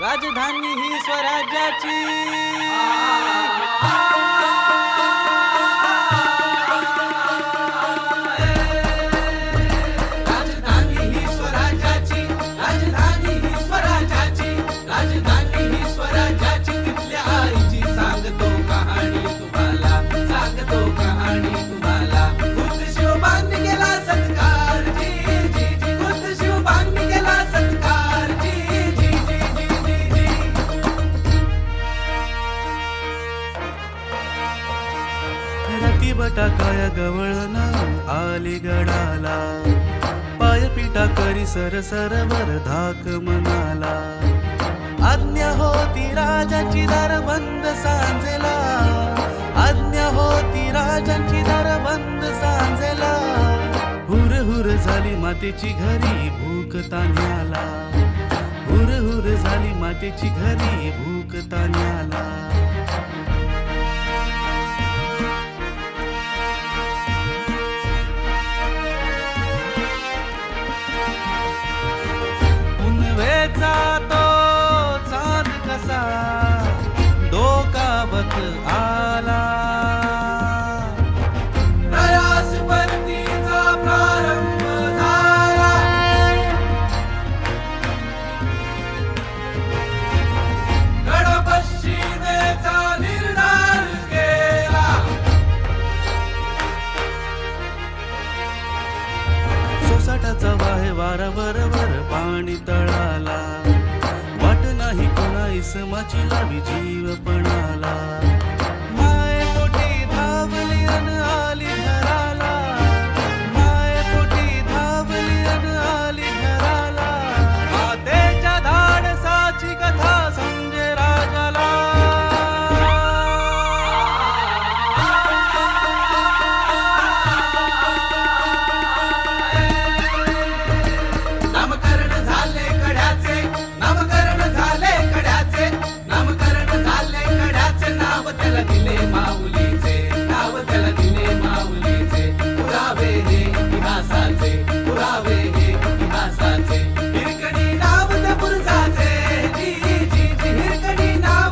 राजधानी ही स्वराज्याची। राजधानी ही स्वराज्याची, राजधानी ही स्वराज्याची, राजधानी ही स्वराज्याची। तिथल्या आईची सांगतो कहाणी तुम्हाला, सांगतो कहाणी तुम्हाला। खुद्द शिवबांनी केला सत्कार, जी जी जी। खुद्द शिवबांनी केला सत्कार, जी जी जी जी जी जी। रतीबटा काय गवळण आली गडाला, पायपिटा करी सरसरवर धाक मनाला। आज्ञा होती राजाची दार बंद सांजेला, आज्ञा होती राजाची दार बंद सांजेला। हुर हुर झाली मातेची घरी भूक तान्याला, हुर हुर झाली मातेची घरी भूक तान्याला। उन्वेचा तो चांद कसा डोकावत आला, प्रयास परतीचा प्रारंभ झाला। गड पश्चिमेचा निर्धार केला। सोसाटाचा वाहे वारा बरोबर पाणी तळाला, वाट नाही कोणा इसमाची लावी जीवपणा।